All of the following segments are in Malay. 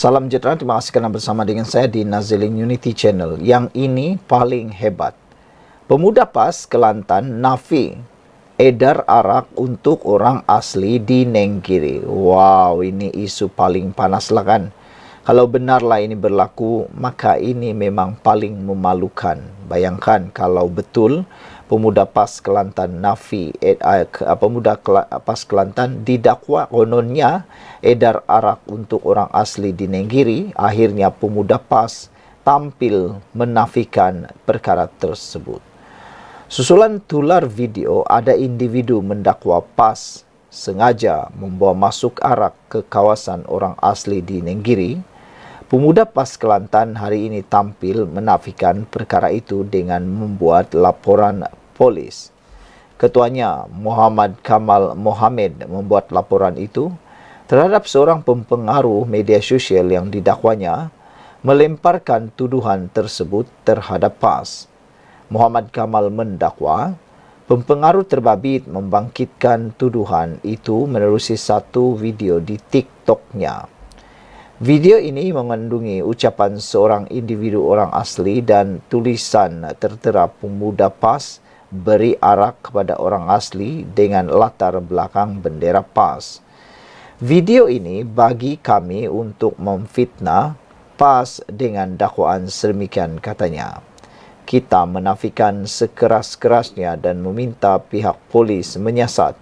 Salam sejahtera, terima kasih kerana bersama dengan saya di Nazilin Unity Channel. Yang ini paling hebat. Pemuda PAS Kelantan nafi edar arak untuk orang asli di Nenggiri. Wow, ini isu paling panas lah kan. Kalau benarlah ini berlaku, maka ini memang paling memalukan. Bayangkan kalau betul pemuda PAS Kelantan pemuda PAS Kelantan didakwa kononnya edar arak untuk orang asli di Nenggiri. Akhirnya pemuda PAS tampil menafikan perkara tersebut. Susulan tular video, ada individu mendakwa PAS sengaja membawa masuk arak ke kawasan orang asli di Nenggiri. Pemuda PAS Kelantan hari ini tampil menafikan perkara itu dengan membuat laporan polis. Ketuanya Muhammad Kamal Mohamed membuat laporan itu terhadap seorang pempengaruh media sosial yang didakwanya melemparkan tuduhan tersebut terhadap PAS. Muhammad Kamal mendakwa pempengaruh terbabit membangkitkan tuduhan itu menerusi satu video di TikTok-nya. Video ini mengandungi ucapan seorang individu orang asli dan tulisan tertera pemuda PAS beri arak kepada orang asli dengan latar belakang bendera PAS. Video ini bagi kami untuk memfitnah PAS dengan dakwaan sedemikian katanya. Kita menafikan sekeras-kerasnya dan meminta pihak polis menyiasat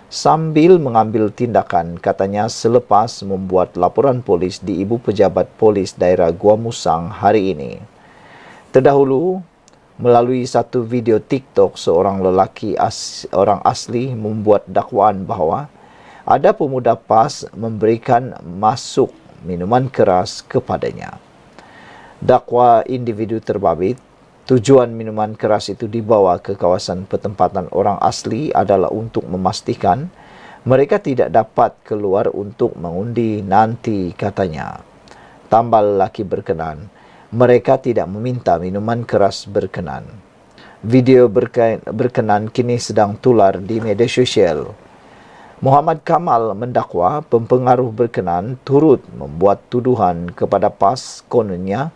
sambil mengambil tindakan, katanya selepas membuat laporan polis di Ibu Pejabat Polis Daerah Gua Musang hari ini. Terdahulu, melalui satu video TikTok, seorang lelaki orang asli membuat dakwaan bahawa ada pemuda PAS memberikan masuk minuman keras kepadanya. Dakwa individu terbabit, tujuan minuman keras itu dibawa ke kawasan pertempatan orang asli adalah untuk memastikan mereka tidak dapat keluar untuk mengundi nanti, katanya. Tambal lelaki berkenan, mereka tidak meminta minuman keras berkenan. Video berkenan kini sedang tular di media sosial. Muhammad Kamal mendakwa pempengaruh berkenan turut membuat tuduhan kepada PAS kononnya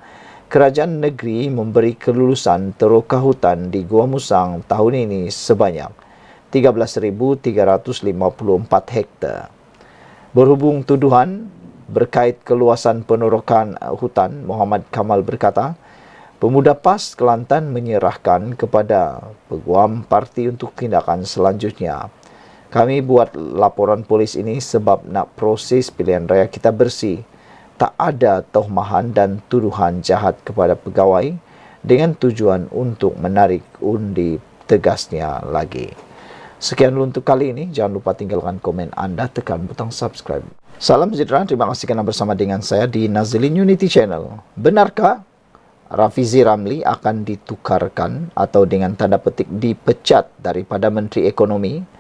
kerajaan negeri memberi kelulusan teroka hutan di Gua Musang tahun ini sebanyak 13,354 hektar. Berhubung tuduhan berkait keluasan penerokan hutan, Muhammad Kamal berkata, pemuda PAS Kelantan menyerahkan kepada peguam parti untuk tindakan selanjutnya. Kami buat laporan polis ini sebab nak proses pilihan raya kita bersih. Tak ada tohmahan dan tuduhan jahat kepada pegawai dengan tujuan untuk menarik undi, tegasnya lagi. Sekian dulu untuk kali ini. Jangan lupa tinggalkan komen anda, tekan butang subscribe. Salam sejahtera, terima kasih kerana bersama dengan saya di Nazilin Unity Channel. Benarkah Rafizi Ramli akan ditukarkan atau dengan tanda petik dipecat daripada Menteri Ekonomi?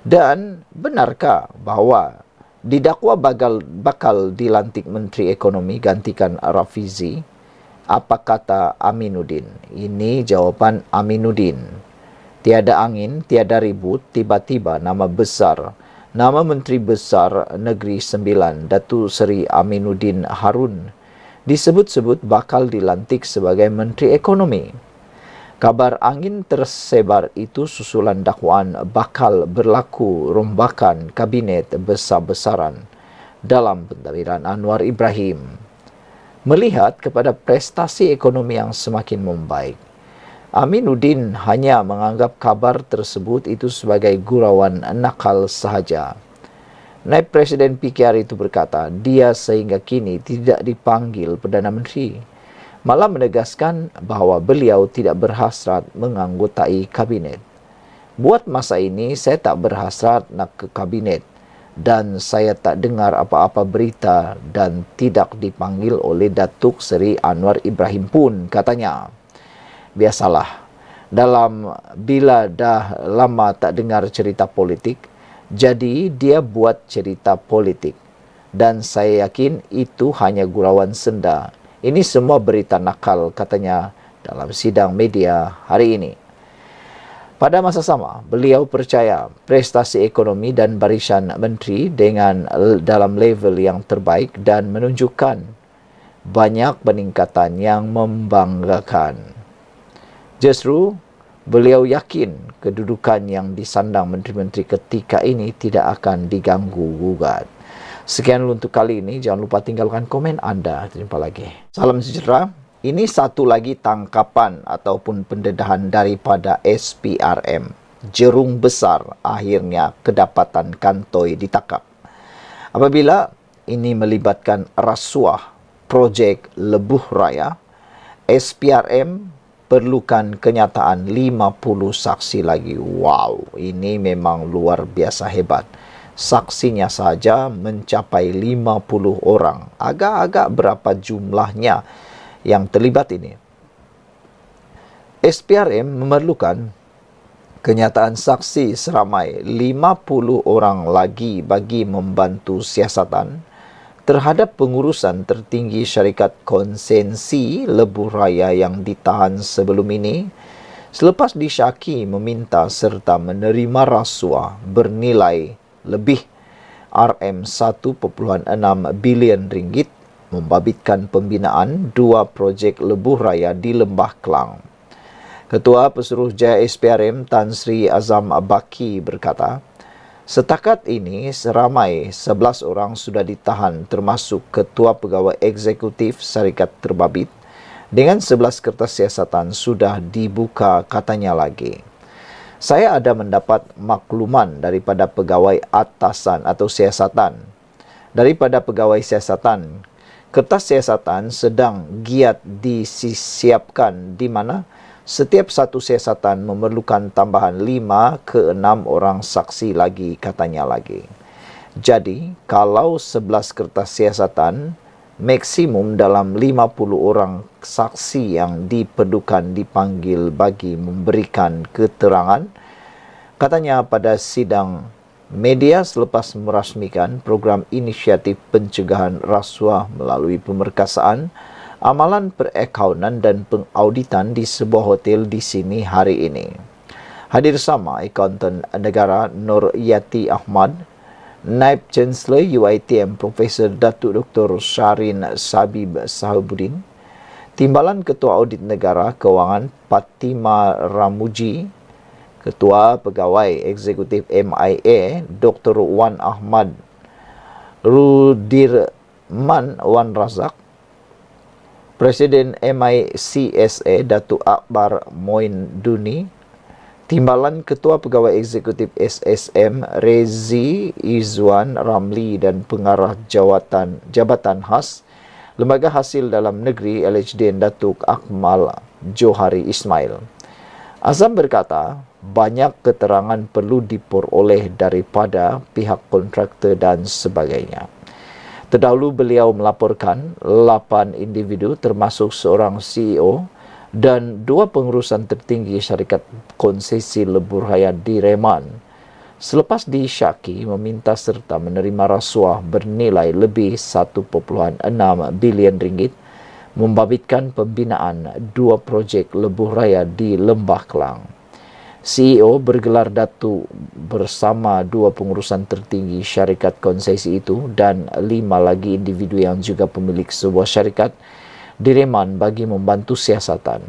Dan benarkah bahawa didakwa bakal dilantik Menteri Ekonomi gantikan Rafizi? Apa kata Aminuddin? Ini jawapan Aminuddin. Tiada angin, tiada ribut, tiba-tiba nama Menteri Besar Negeri Sembilan, Datuk Seri Aminuddin Harun, disebut-sebut bakal dilantik sebagai Menteri Ekonomi. Kabar angin tersebar itu susulan dakwaan bakal berlaku rombakan kabinet besar-besaran dalam pentadbiran Anwar Ibrahim. Melihat kepada prestasi ekonomi yang semakin membaik, Aminuddin hanya menganggap kabar tersebut itu sebagai gurauan nakal sahaja. Naib Presiden PKR itu berkata, dia sehingga kini tidak dipanggil Perdana Menteri. Malah menegaskan bahawa beliau tidak berhasrat menganggotai kabinet. Buat masa ini, saya tak berhasrat nak ke kabinet dan saya tak dengar apa-apa berita dan tidak dipanggil oleh Datuk Seri Anwar Ibrahim pun, katanya. Biasalah, bila dah lama tak dengar cerita politik, jadi dia buat cerita politik. Dan saya yakin itu hanya gurauan senda. Ini semua berita nakal, katanya dalam sidang media hari ini. Pada masa sama, beliau percaya prestasi ekonomi dan barisan menteri dalam level yang terbaik dan menunjukkan banyak peningkatan yang membanggakan. Justru, beliau yakin kedudukan yang disandang menteri-menteri ketika ini tidak akan diganggu-gugat. Sekian untuk kali ini. Jangan lupa tinggalkan komen Anda. Jumpa lagi. Salam sejahtera. Ini satu lagi tangkapan ataupun pendedahan daripada SPRM. Jerung besar akhirnya kedapatan kantoi ditangkap. Apabila ini melibatkan rasuah projek Lebuh Raya, SPRM perlukan kenyataan 50 saksi lagi. Wow, ini memang luar biasa hebat. Saksinya saja mencapai 50 orang. Agak-agak berapa jumlahnya yang terlibat ini. SPRM memerlukan kenyataan saksi seramai 50 orang lagi bagi membantu siasatan terhadap pengurusan tertinggi syarikat konsensi Lebuh Raya yang ditahan sebelum ini selepas disyaki meminta serta menerima rasuah bernilai lebih RM1.6 bilion ringgit membabitkan pembinaan 2 projek Lebuh Raya di Lembah Kelang. Ketua Pesuruhjaya SPRM Tan Sri Azam Baki berkata, setakat ini seramai 11 orang sudah ditahan termasuk Ketua Pegawai Eksekutif Syarikat Terbabit dengan 11 kertas siasatan sudah dibuka katanya lagi. Saya ada mendapat makluman daripada pegawai atasan atau siasatan. Daripada pegawai siasatan, kertas siasatan sedang giat disiapkan di mana setiap satu siasatan memerlukan tambahan 5 ke 6 orang saksi lagi katanya lagi. Jadi, kalau 11 kertas siasatan, maksimum dalam 50 orang saksi yang diperlukan dipanggil bagi memberikan keterangan. Katanya pada sidang media selepas merasmikan program inisiatif pencegahan rasuah melalui pemerkasaan, amalan perakaunan dan pengauditan di sebuah hotel di sini hari ini. Hadir sama Akauntan Negara Nur Yati Ahmad, Naib Chancellor UiTM Profesor Datuk Dr. Sharin Sabib Sahabuddin, Timbalan Ketua Audit Negara Kewangan Fatima Ramuji, Ketua Pegawai Eksekutif MIA Dr. Wan Ahmad Rudirman Wan Razak, Presiden MICSA Datuk Akbar Moin Duni, Timbalan Ketua Pegawai Eksekutif SSM Rezi Izwan Ramli dan Pengarah Jabatan Khas Lembaga Hasil Dalam Negeri LHDN Datuk Akmal Johari Ismail. Azam berkata, banyak keterangan perlu diperoleh daripada pihak kontraktor dan sebagainya. Terdahulu beliau melaporkan 8 individu termasuk seorang CEO dan 2 pengurusan tertinggi syarikat konsesi Lebuh Raya direman selepas disyaki meminta serta menerima rasuah bernilai lebih 1.6 bilion ringgit membabitkan pembinaan 2 projek Lebuh Raya di Lembah Kelang. CEO bergelar Datuk bersama 2 pengurusan tertinggi syarikat konsesi itu dan 5 lagi individu yang juga pemilik sebuah syarikat direman bagi membantu siasatan.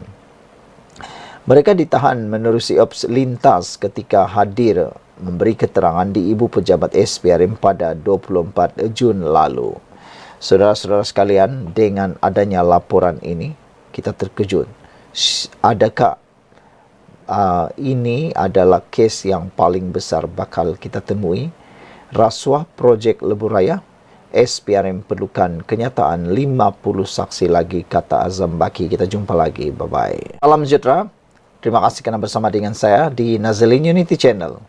Mereka ditahan menerusi ops lintas ketika hadir memberi keterangan di Ibu Pejabat SPRM pada 24 Jun lalu. Saudara-saudara sekalian, dengan adanya laporan ini, kita terkejut. Adakah ini adalah kes yang paling besar bakal kita temui? Rasuah projek Lebuh Raya, SPRM perlukan kenyataan 50 saksi lagi, kata Azam Baki. Kita jumpa lagi. Bye-bye. Salam sejahtera. Terima kasih kerana bersama dengan saya di Nazilin Unity Channel.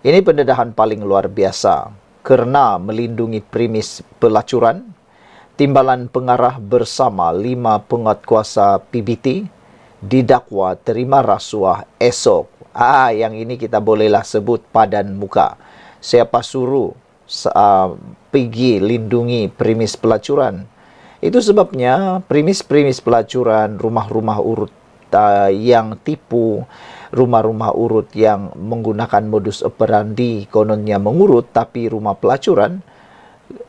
Ini pendedahan paling luar biasa kerana melindungi premis pelacuran. Timbalan pengarah bersama 5 penguatkuasa PBT didakwa terima rasuah esok. Yang ini kita bolehlah sebut padan muka. Siapa suruh pergi lindungi premis pelacuran? Itu sebabnya premis-premis pelacuran, rumah-rumah urut yang tipu, rumah-rumah urut yang menggunakan modus operandi kononnya mengurut, tapi rumah pelacuran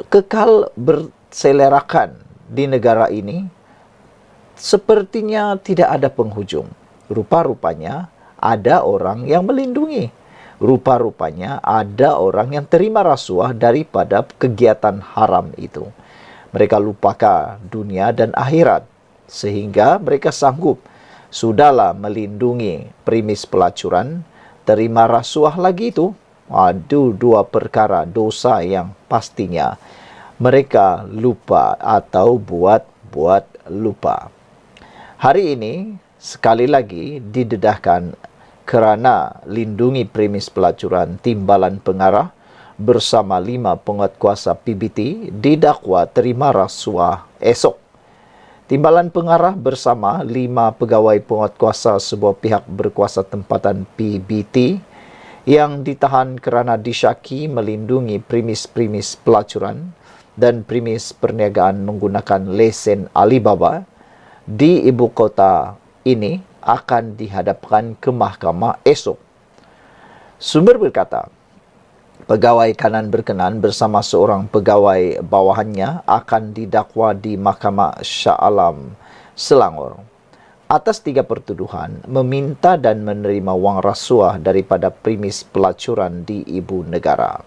kekal berselerakan di negara ini sepertinya tidak ada penghujung. Rupa-rupanya ada orang yang melindungi. Rupa-rupanya ada orang yang terima rasuah daripada kegiatan haram itu. Mereka lupakan dunia dan akhirat, sehingga mereka sanggup sudahlah melindungi premis pelacuran, terima rasuah lagi itu. Aduh, dua perkara dosa yang pastinya mereka lupa atau buat lupa. Hari ini sekali lagi didedahkan kerana lindungi premis pelacuran, timbalan pengarah bersama 5 penguatkuasa PBT didakwa terima rasuah esok. Timbalan pengarah bersama 5 pegawai penguatkuasa sebuah pihak berkuasa tempatan PBT yang ditahan kerana disyaki melindungi premis-premis pelacuran dan premis perniagaan menggunakan lesen Alibaba di ibu kota ini akan dihadapkan ke mahkamah esok. Sumber berkata, pegawai kanan berkenan bersama seorang pegawai bawahannya akan didakwa di Mahkamah Shah Alam, Selangor atas 3 pertuduhan meminta dan menerima wang rasuah daripada premis pelacuran di ibu negara.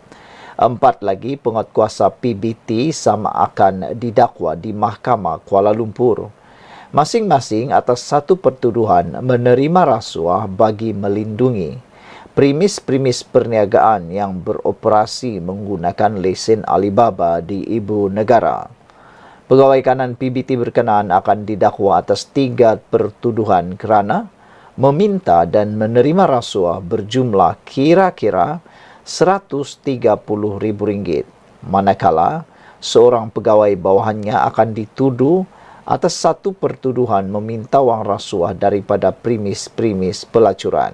4 lagi penguatkuasa PBT sama akan didakwa di Mahkamah Kuala Lumpur. Masing-masing atas 1 pertuduhan menerima rasuah bagi melindungi premis-premis perniagaan yang beroperasi menggunakan lesen Alibaba di ibu negara. Pegawai kanan PBT berkenaan akan didakwa atas 3 pertuduhan kerana meminta dan menerima rasuah berjumlah kira-kira RM130,000, manakala seorang pegawai bawahannya akan dituduh atas 1 pertuduhan meminta wang rasuah daripada premis-premis pelacuran.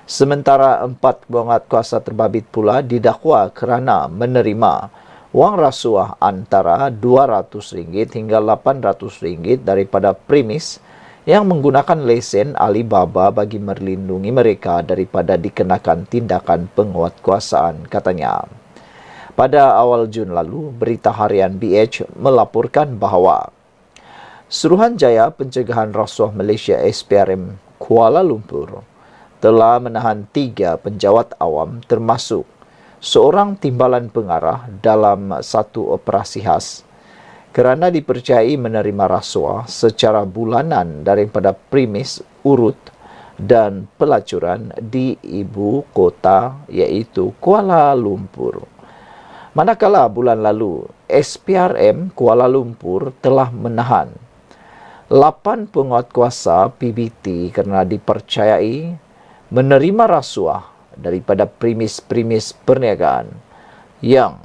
Sementara 4 penguatkuasa terbabit pula didakwa kerana menerima wang rasuah antara RM200 hingga RM800 daripada premis yang menggunakan lesen Alibaba bagi melindungi mereka daripada dikenakan tindakan penguatkuasaan, katanya. Pada awal Jun lalu, berita harian BH melaporkan bahawa Suruhanjaya Pencegahan Rasuah Malaysia SPRM Kuala Lumpur telah menahan 3 penjawat awam termasuk seorang timbalan pengarah dalam satu operasi khas kerana dipercayai menerima rasuah secara bulanan daripada premis urut dan pelacuran di ibu kota iaitu Kuala Lumpur. Manakala bulan lalu, SPRM Kuala Lumpur telah menahan 8 penguatkuasa PBT kerana dipercayai menerima rasuah daripada premis-premis perniagaan yang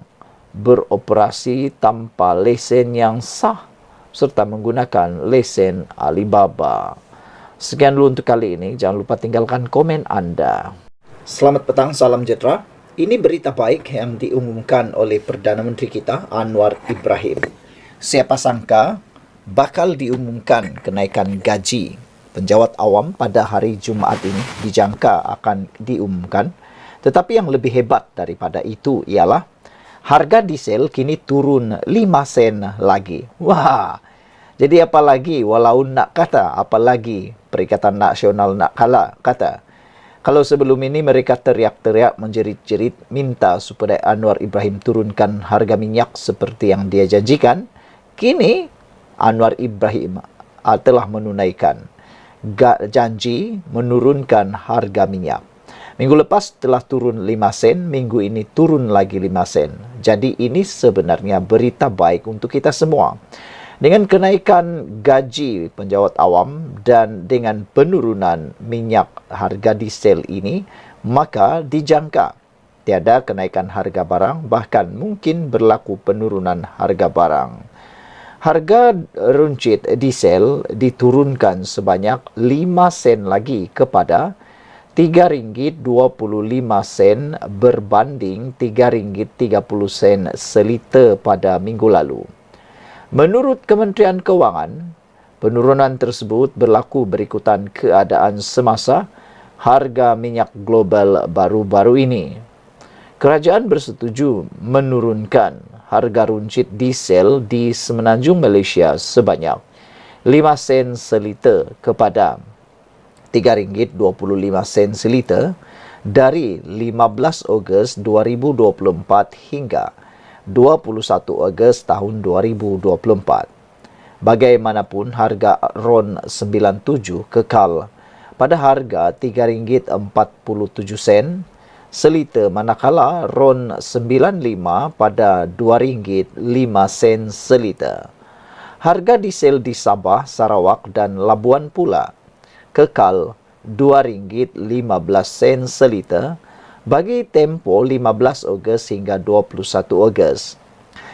beroperasi tanpa lesen yang sah serta menggunakan lesen Alibaba. Sekian dulu untuk kali ini. Jangan lupa tinggalkan komen anda. Selamat petang, salam sejahtera. Ini berita baik yang diumumkan oleh Perdana Menteri kita, Anwar Ibrahim. Siapa sangka bakal diumumkan kenaikan gaji penjawat awam pada hari Jumaat ini, dijangka akan diumumkan. Tetapi yang lebih hebat daripada itu ialah harga diesel kini turun 5 sen lagi. Wah, jadi apa lagi walau nak kata, apalagi Perikatan Nasional nak kata. Kalau sebelum ini mereka teriak-teriak menjerit-jerit minta supaya Anwar Ibrahim turunkan harga minyak seperti yang dia janjikan, kini Anwar Ibrahim telah menunaikan janji menurunkan harga minyak. Minggu lepas telah turun 5 sen, minggu ini turun lagi 5 sen. Jadi ini sebenarnya berita baik untuk kita semua. Dengan kenaikan gaji penjawat awam dan dengan penurunan minyak harga diesel ini, maka dijangka tiada kenaikan harga barang, bahkan mungkin berlaku penurunan harga barang. Harga runcit diesel diturunkan sebanyak 5 sen lagi kepada RM3.25 berbanding RM3.30 seliter pada minggu lalu. Menurut Kementerian Kewangan, penurunan tersebut berlaku berikutan keadaan semasa harga minyak global baru-baru ini. Kerajaan bersetuju menurunkan harga runcit diesel di Semenanjung Malaysia sebanyak 5 sen seliter kepada RM3.25 seliter dari 15 Ogos 2024 hingga 21 Ogos tahun 2024. Bagaimanapun, harga RON 97 kekal pada harga RM3.47 seliter, manakala RON 95 pada RM2.05 seliter. Harga diesel di Sabah, Sarawak dan Labuan pula kekal RM2.15 seliter bagi tempoh 15 Ogos hingga 21 Ogos.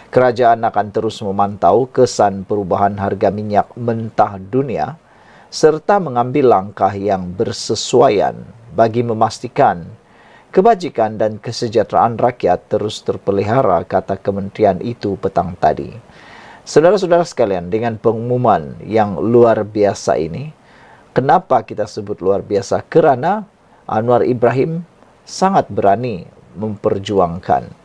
Kerajaan akan terus memantau kesan perubahan harga minyak mentah dunia serta mengambil langkah yang bersesuaian bagi memastikan kebajikan dan kesejahteraan rakyat terus terpelihara, kata kementerian itu petang tadi. Saudara-saudara sekalian, dengan pengumuman yang luar biasa ini, kenapa kita sebut luar biasa? Kerana Anwar Ibrahim sangat berani memperjuangkan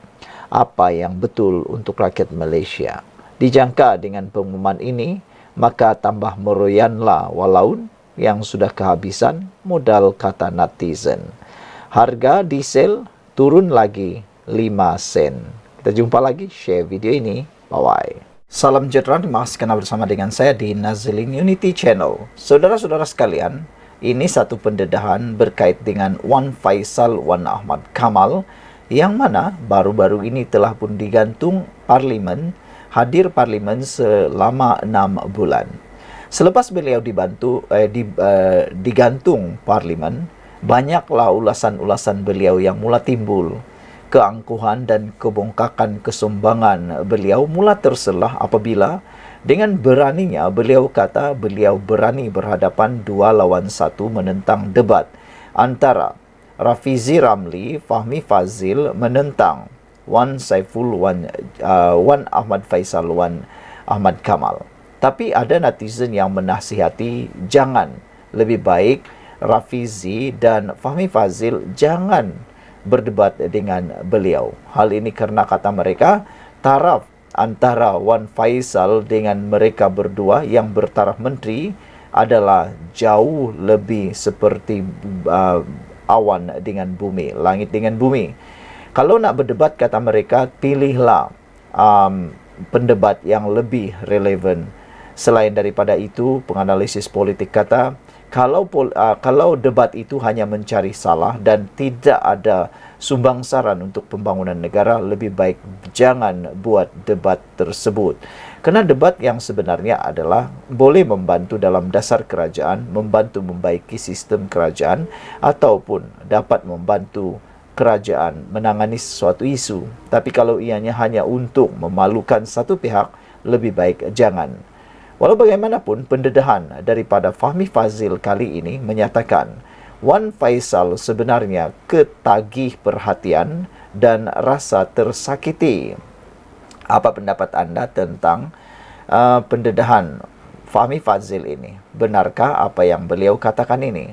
apa yang betul untuk rakyat Malaysia. Dijangka dengan pengumuman ini, maka tambah meroyanlah walaun yang sudah kehabisan modal, kata netizen. Harga diesel turun lagi 5 sen. Kita jumpa lagi, share video ini. Bye-bye. Salam sejahtera, terima kasih kerana bersama dengan saya di Nazilin Unity Channel. Saudara-saudara sekalian, ini satu pendedahan berkait dengan Wan Faisal Wan Ahmad Kamal, yang mana baru-baru ini telah pun digantung Parlimen, hadir Parlimen selama 6 bulan. Selepas beliau digantung Parlimen, banyaklah ulasan-ulasan beliau yang mula timbul. Keangkuhan dan kebongkakan kesumbangan beliau mula terselah apabila dengan beraninya beliau kata beliau berani berhadapan 2 lawan 1 menentang debat antara Rafizi Ramli, Fahmi Fazil menentang Wan Ahmad Faisal Wan Ahmad Kamal. Tapi ada netizen yang menasihati jangan, lebih baik Rafizi dan Fahmi Fazil jangan berdebat dengan beliau. Hal ini kerana kata mereka taraf antara Wan Faisal dengan mereka berdua yang bertaraf menteri adalah jauh lebih seperti awan dengan bumi, langit dengan bumi. Kalau nak berdebat, kata mereka, pilihlah pendebat yang lebih relevan. Selain daripada itu, penganalisis politik kata kalau debat itu hanya mencari salah dan tidak ada sumbangsaran untuk pembangunan negara, lebih baik jangan buat debat tersebut. Kerana debat yang sebenarnya adalah boleh membantu dalam dasar kerajaan, membantu membaiki sistem kerajaan, ataupun dapat membantu kerajaan menangani sesuatu isu. Tapi kalau ianya hanya untuk memalukan satu pihak, lebih baik jangan. Walau bagaimanapun, pendedahan daripada Fahmi Fazil kali ini menyatakan Wan Faisal sebenarnya ketagih perhatian dan rasa tersakiti. Apa pendapat anda tentang pendedahan Fahmi Fazil ini? Benarkah apa yang beliau katakan ini?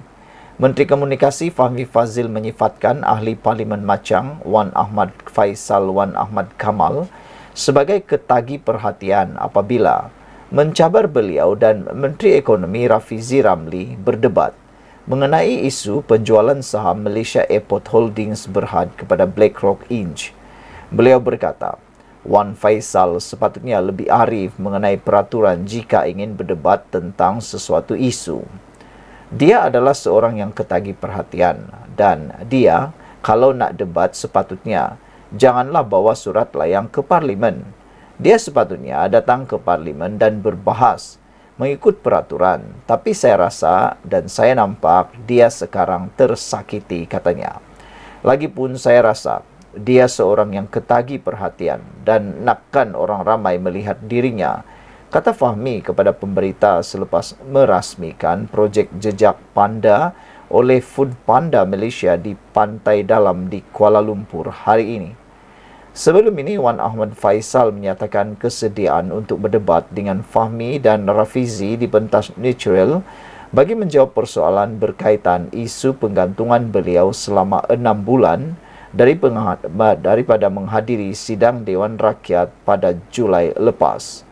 Menteri Komunikasi Fahmi Fazil menyifatkan ahli Parlimen Machang Wan Ahmad Faisal Wan Ahmad Kamal sebagai ketagih perhatian apabila mencabar beliau dan Menteri Ekonomi Rafizi Ramli berdebat mengenai isu penjualan saham Malaysia Airport Holdings Berhad kepada BlackRock Inc. Beliau berkata, Wan Faisal sepatutnya lebih arif mengenai peraturan jika ingin berdebat tentang sesuatu isu. Dia adalah seorang yang ketagih perhatian dan dia kalau nak debat sepatutnya janganlah bawa surat layang ke Parlimen. Dia sepatutnya datang ke Parlimen dan berbahas mengikut peraturan. Tapi saya rasa dan saya nampak dia sekarang tersakiti, katanya. Lagipun saya rasa dia seorang yang ketagih perhatian dan nakkan orang ramai melihat dirinya, kata Fahmi kepada pemberita selepas merasmikan projek jejak panda oleh Food Panda Malaysia di Pantai Dalam di Kuala Lumpur hari ini. Sebelum ini, Wan Ahmad Faisal menyatakan kesediaan untuk berdebat dengan Fahmi dan Rafizi di pentas Natural bagi menjawab persoalan berkaitan isu penggantungan beliau selama 6 bulan daripada menghadiri sidang Dewan Rakyat pada Julai lepas.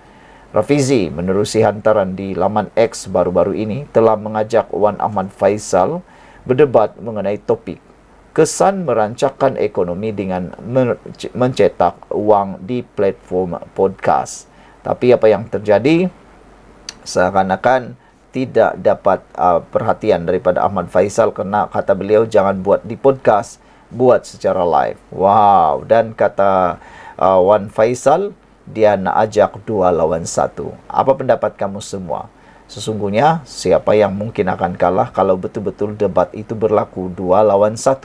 Rafizi menerusi hantaran di laman X baru-baru ini telah mengajak Wan Ahmad Faisal berdebat mengenai topik kesan merancangkan ekonomi dengan mencetak wang di platform podcast. Tapi apa yang terjadi? Seakan-akan tidak dapat perhatian daripada Ahmad Faisal kerana kata beliau jangan buat di podcast, buat secara live. Wow, dan kata Wan Faisal, dia nak ajak 2 lawan 1. Apa pendapat kamu semua? Sesungguhnya, siapa yang mungkin akan kalah kalau betul-betul debat itu berlaku 2 lawan 1?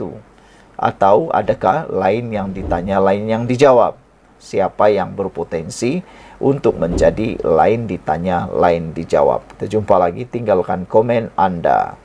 Atau adakah lain yang ditanya, lain yang dijawab? Siapa yang berpotensi untuk menjadi lain ditanya, lain dijawab? Kita jumpa lagi, tinggalkan komen Anda.